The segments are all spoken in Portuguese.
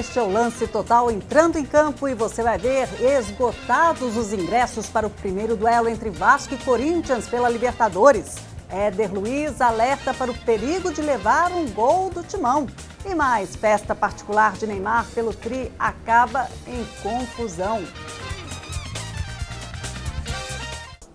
Este é o Lance Total entrando em campo e você vai ver esgotados os ingressos para o primeiro duelo entre Vasco e Corinthians pela Libertadores. Éder Luiz alerta para o perigo de levar um gol do Timão. E mais, festa particular de Neymar pelo Tri acaba em confusão.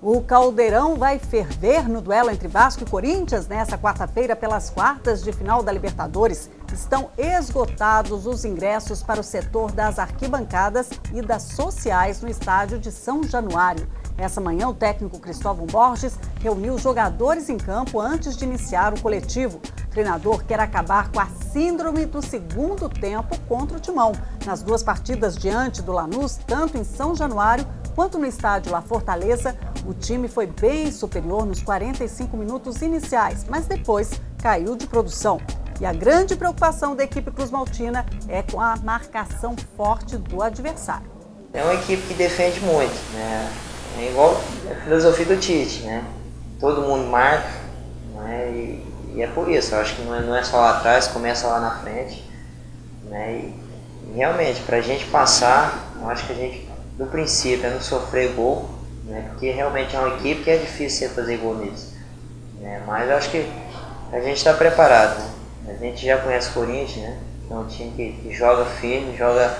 O Caldeirão vai ferver no duelo entre Vasco e Corinthians nesta quarta-feira pelas quartas de final da Libertadores. Estão esgotados os ingressos para o setor das arquibancadas e das sociais no estádio de São Januário. Essa manhã, o técnico Cristóvão Borges reuniu os jogadores em campo antes de iniciar o coletivo. O treinador quer acabar com a síndrome do segundo tempo contra o Timão. Nas duas partidas diante do Lanús, tanto em São Januário quanto no estádio La Fortaleza, o time foi bem superior nos 45 minutos iniciais, mas depois caiu de produção. E a grande preocupação da equipe cruzmaltina é com a marcação forte do adversário. É uma equipe que defende muito, né? É igual a filosofia do Tite, né? Todo mundo marca, né? E é por isso, eu acho que não é só lá atrás, começa lá na frente, né? E realmente, para a gente passar, eu acho que a gente, do princípio, é não sofrer gol, né? Porque realmente é uma equipe que é difícil fazer gol neles, né? Mas eu acho que a gente está preparado, né? A gente já conhece o Corinthians, né? É um time que joga firme, joga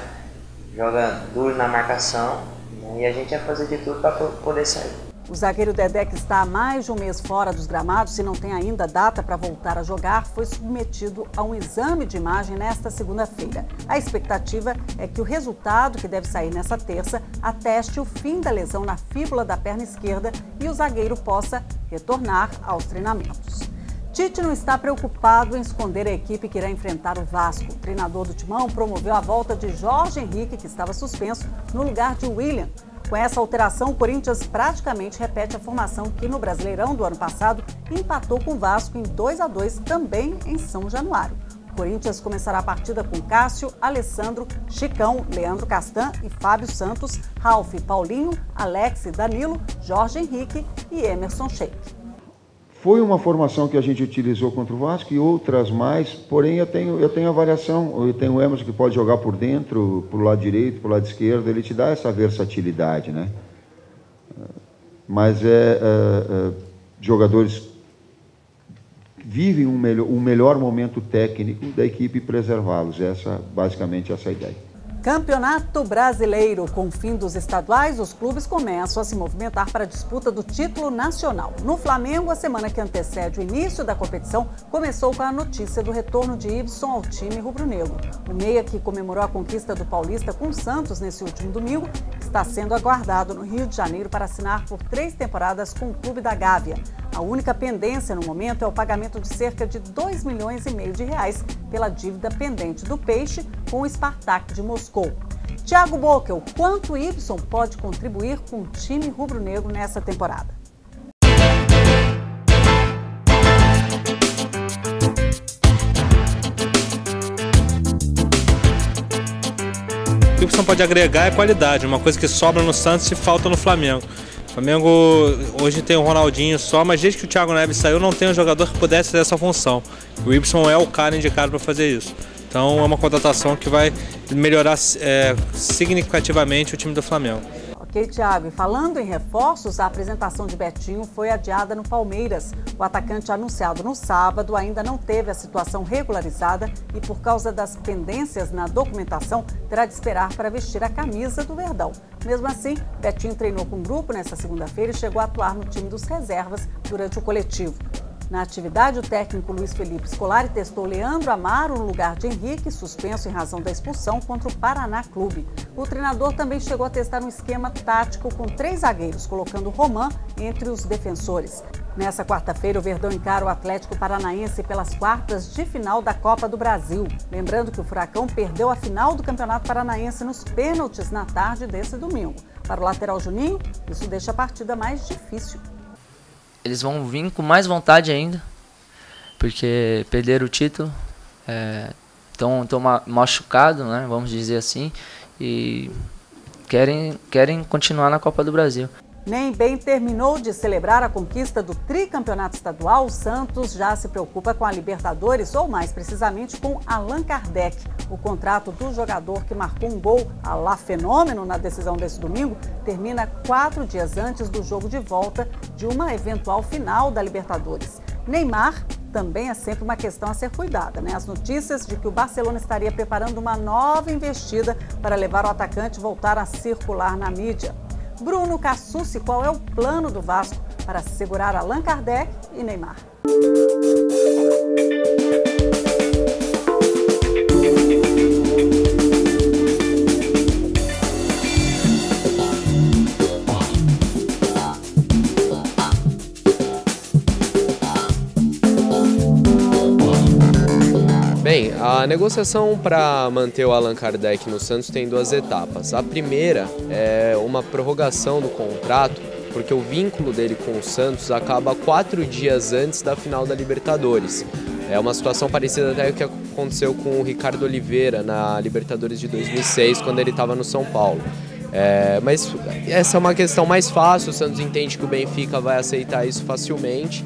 duro na marcação, né? E a gente vai fazer de tudo para poder sair. O zagueiro Dedé, que está há mais de um mês fora dos gramados e não tem ainda data para voltar a jogar, foi submetido a um exame de imagem nesta segunda-feira. A expectativa é que o resultado, que deve sair nesta terça, ateste o fim da lesão na fíbula da perna esquerda e o zagueiro possa retornar aos treinamentos. Tite não está preocupado em esconder a equipe que irá enfrentar o Vasco. O treinador do Timão promoveu a volta de Jorge Henrique, que estava suspenso, no lugar de William. Com essa alteração, o Corinthians praticamente repete a formação que no Brasileirão do ano passado empatou com o Vasco em 2-2, também em São Januário. O Corinthians começará a partida com Cássio, Alessandro, Chicão, Leandro Castan e Fábio Santos, Ralf, Paulinho, Alex, Danilo, Jorge Henrique e Emerson Sheik. Foi uma formação que a gente utilizou contra o Vasco e outras mais, porém eu tenho a variação. Eu tenho o Emerson que pode jogar por dentro, por lado direito, por lado esquerdo, ele te dá essa versatilidade, né? Mas jogadores vivem um melhor momento técnico da equipe e preservá-los. Basicamente essa é a ideia. Campeonato Brasileiro. Com o fim dos estaduais, os clubes começam a se movimentar para a disputa do título nacional. No Flamengo, a semana que antecede o início da competição começou com a notícia do retorno de Ibson ao time rubro-negro. O meia, que comemorou a conquista do Paulista com o Santos nesse último domingo, está sendo aguardado no Rio de Janeiro para assinar por 3 temporadas com o Clube da Gávea. A única pendência no momento é o pagamento de cerca de R$2,5 milhões pela dívida pendente do Peixe com o Spartak de Moscou. Thiago Bockel, quanto o Ibson pode contribuir com o time rubro-negro nessa temporada? O Ibson pode agregar é qualidade, uma coisa que sobra no Santos e falta no Flamengo. O Flamengo hoje tem o Ronaldinho só, mas desde que o Thiago Neves saiu não tem um jogador que pudesse fazer essa função. O Ibson é o cara indicado para fazer isso. Então é uma contratação que vai melhorar significativamente o time do Flamengo. Ok, Thiago. E falando em reforços, a apresentação de Betinho foi adiada no Palmeiras. O atacante anunciado no sábado ainda não teve a situação regularizada e, por causa das pendências na documentação, terá de esperar para vestir a camisa do Verdão. Mesmo assim, Betinho treinou com o grupo nesta segunda-feira e chegou a atuar no time dos reservas durante o coletivo. Na atividade, o técnico Luiz Felipe Scolari testou Leandro Amaro no lugar de Henrique, suspenso em razão da expulsão contra o Paraná Clube. O treinador também chegou a testar um esquema tático com 3 zagueiros, colocando Roman entre os defensores. Nessa quarta-feira, o Verdão encara o Atlético Paranaense pelas quartas de final da Copa do Brasil. Lembrando que o Furacão perdeu a final do Campeonato Paranaense nos pênaltis na tarde desse domingo. Para o lateral Juninho, isso deixa a partida mais difícil. Eles vão vir com mais vontade ainda, porque perderam o título, estão machucados, né, vamos dizer assim, e querem continuar na Copa do Brasil. Nem bem terminou de celebrar a conquista do tricampeonato estadual, o Santos já se preocupa com a Libertadores, ou mais precisamente com Allan Kardec. O contrato do jogador que marcou um gol à la Fenômeno na decisão desse domingo termina 4 dias antes do jogo de volta de uma eventual final da Libertadores. Neymar também é sempre uma questão a ser cuidada, né? As notícias de que o Barcelona estaria preparando uma nova investida para levar o atacante voltar a circular na mídia. Bruno Cassucci, qual é o plano do Vasco para segurar Allan Kardec e Neymar? Bem, a negociação para manter o Allan Kardec no Santos tem 2 etapas. A primeira é uma prorrogação do contrato, porque o vínculo dele com o Santos acaba 4 dias antes da final da Libertadores. É uma situação parecida até com o que aconteceu com o Ricardo Oliveira na Libertadores de 2006, quando ele estava no São Paulo. Mas essa é uma questão mais fácil, o Santos entende que o Benfica vai aceitar isso facilmente.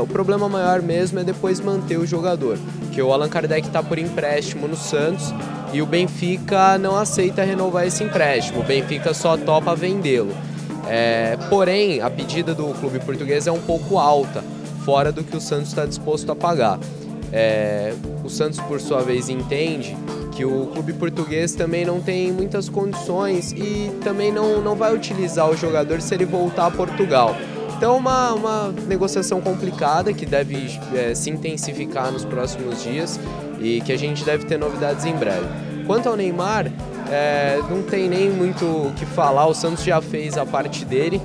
O problema maior mesmo é depois manter o jogador, porque o Allan Kardec está por empréstimo no Santos e o Benfica não aceita renovar esse empréstimo, o Benfica só topa vendê-lo. Porém, a pedida do clube português é um pouco alta, fora do que o Santos está disposto a pagar. O Santos, por sua vez, entende que o clube português também não tem muitas condições e também não vai utilizar o jogador se ele voltar a Portugal. Então, uma negociação complicada que deve se intensificar nos próximos dias e que a gente deve ter novidades em breve. Quanto ao Neymar, não tem nem muito o que falar, o Santos já fez a parte dele,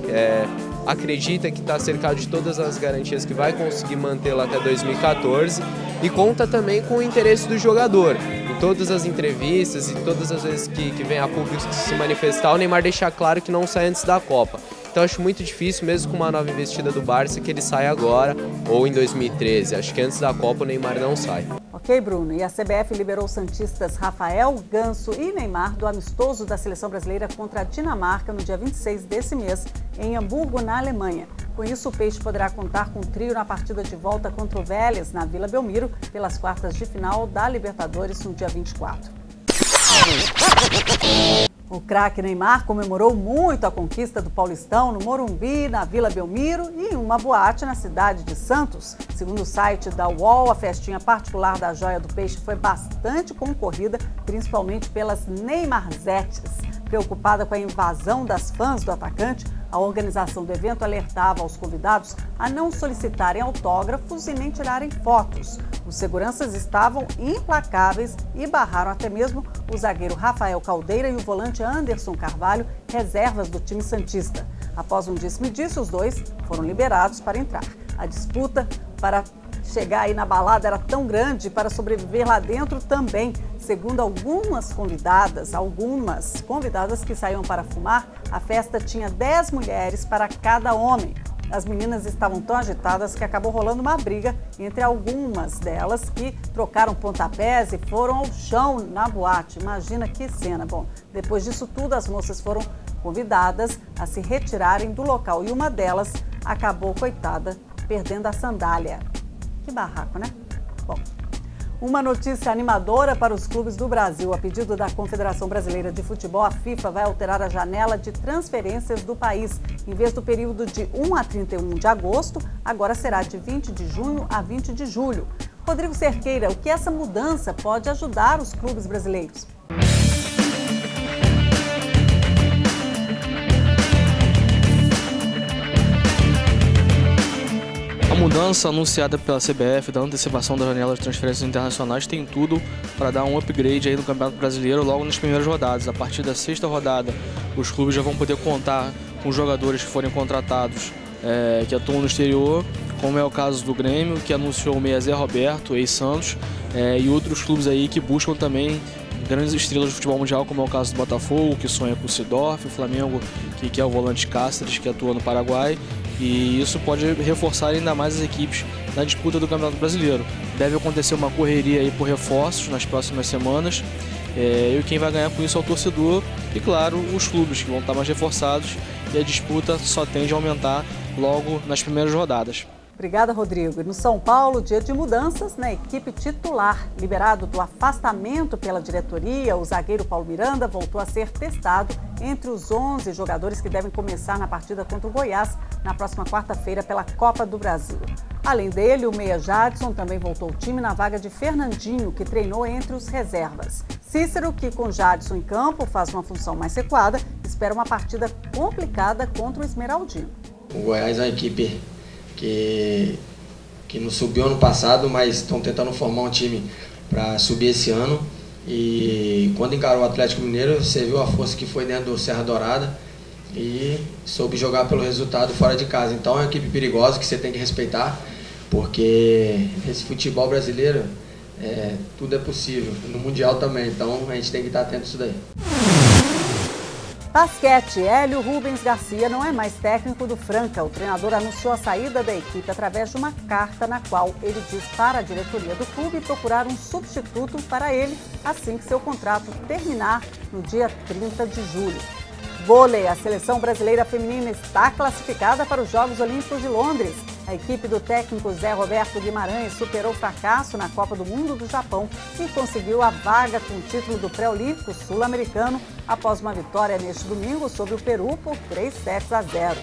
acredita que está cercado de todas as garantias que vai conseguir mantê-lo até 2014 e conta também com o interesse do jogador. Em todas as entrevistas e todas as vezes que vem a público se manifestar, o Neymar deixa claro que não sai antes da Copa. Então acho muito difícil, mesmo com uma nova investida do Barça, que ele saia agora ou em 2013. Acho que antes da Copa o Neymar não sai. Ok, Bruno. E a CBF liberou os santistas Rafael, Ganso e Neymar do amistoso da Seleção Brasileira contra a Dinamarca no dia 26 desse mês, em Hamburgo, na Alemanha. Com isso, o Peixe poderá contar com o trio na partida de volta contra o Vélez, na Vila Belmiro, pelas quartas de final da Libertadores no dia 24. O craque Neymar comemorou muito a conquista do Paulistão no Morumbi, na Vila Belmiro e em uma boate na cidade de Santos. Segundo o site da UOL, a festinha particular da Joia do Peixe foi bastante concorrida, principalmente pelas Neymarzetes. Preocupada com a invasão das fãs do atacante, a organização do evento alertava aos convidados a não solicitarem autógrafos e nem tirarem fotos. Os seguranças estavam implacáveis e barraram até mesmo o zagueiro Rafael Caldeira e o volante Anderson Carvalho, reservas do time santista. Após um disse-me-disse, os dois foram liberados para entrar. A disputa para chegar aí na balada era tão grande, para sobreviver lá dentro também. Segundo algumas convidadas que saíam para fumar, a festa tinha 10 mulheres para cada homem. As meninas estavam tão agitadas que acabou rolando uma briga entre algumas delas que trocaram pontapés e foram ao chão na boate. Imagina que cena. Bom, depois disso tudo, as moças foram convidadas a se retirarem do local e uma delas acabou, coitada, perdendo a sandália. Que barraco, né? Bom, uma notícia animadora para os clubes do Brasil. A pedido da Confederação Brasileira de Futebol, a FIFA vai alterar a janela de transferências do país. Em vez do período de 1 a 31 de agosto, agora será de 20 de junho a 20 de julho. Rodrigo Cerqueira, o que essa mudança pode ajudar os clubes brasileiros? A mudança anunciada pela CBF da antecipação da janela de transferências internacionais tem tudo para dar um upgrade aí no Campeonato Brasileiro logo nas primeiras rodadas. A partir da 6ª rodada, os clubes já vão poder contar com jogadores que forem contratados que atuam no exterior, como é o caso do Grêmio, que anunciou o meia Zé Roberto, ex-Santos, e outros clubes aí que buscam também grandes estrelas do futebol mundial, como é o caso do Botafogo, que sonha com o Sidorf, o Flamengo, que é o volante Cáceres, que atua no Paraguai. E isso pode reforçar ainda mais as equipes na disputa do Campeonato Brasileiro. Deve acontecer uma correria aí por reforços nas próximas semanas. E quem vai ganhar com isso é o torcedor e, claro, os clubes que vão estar mais reforçados e a disputa só tende a aumentar logo nas primeiras rodadas. Obrigada, Rodrigo. E no São Paulo, dia de mudanças na equipe titular. Liberado do afastamento pela diretoria, o zagueiro Paulo Miranda voltou a ser testado entre os 11 jogadores que devem começar na partida contra o Goiás na próxima quarta-feira pela Copa do Brasil. Além dele, o meia Jadson também voltou ao time na vaga de Fernandinho, que treinou entre os reservas. Cícero, que com Jadson em campo faz uma função mais recuada, espera uma partida complicada contra o Esmeraldino. O Goiás é uma equipe que não subiu ano passado, mas estão tentando formar um time para subir esse ano. E quando encarou o Atlético Mineiro, você viu a força que foi dentro do Serra Dourada e soube jogar pelo resultado fora de casa. Então é uma equipe perigosa que você tem que respeitar, porque esse futebol brasileiro, tudo é possível, no Mundial também, então a gente tem que estar atento a isso daí. Basquete, Hélio Rubens Garcia não é mais técnico do Franca. O treinador anunciou a saída da equipe através de uma carta na qual ele diz para a diretoria do clube procurar um substituto para ele assim que seu contrato terminar no dia 30 de julho. Vôlei, a seleção brasileira feminina está classificada para os Jogos Olímpicos de Londres. A equipe do técnico Zé Roberto Guimarães superou o fracasso na Copa do Mundo do Japão e conseguiu a vaga com o título do pré-olímpico sul-americano após uma vitória neste domingo sobre o Peru por 3-0.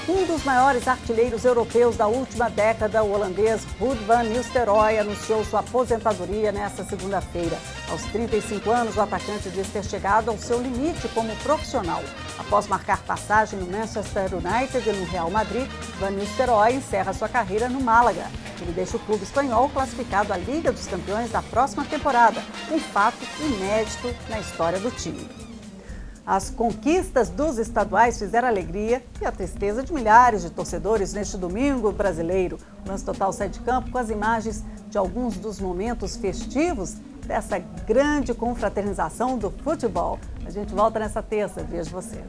Um dos maiores artilheiros europeus da última década, o holandês Ruud van Nistelrooy, anunciou sua aposentadoria nesta segunda-feira. Aos 35 anos, o atacante diz ter chegado ao seu limite como profissional. Após marcar passagem no Manchester United e no Real Madrid, Van Nistelrooy encerra sua carreira no Málaga. Ele deixa o clube espanhol classificado à Liga dos Campeões da próxima temporada, um fato inédito na história do time. As conquistas dos estaduais fizeram a alegria e a tristeza de milhares de torcedores neste domingo brasileiro. O Lance Total sai de campo com as imagens de alguns dos momentos festivos dessa grande confraternização do futebol. A gente volta nessa terça. Vejo você.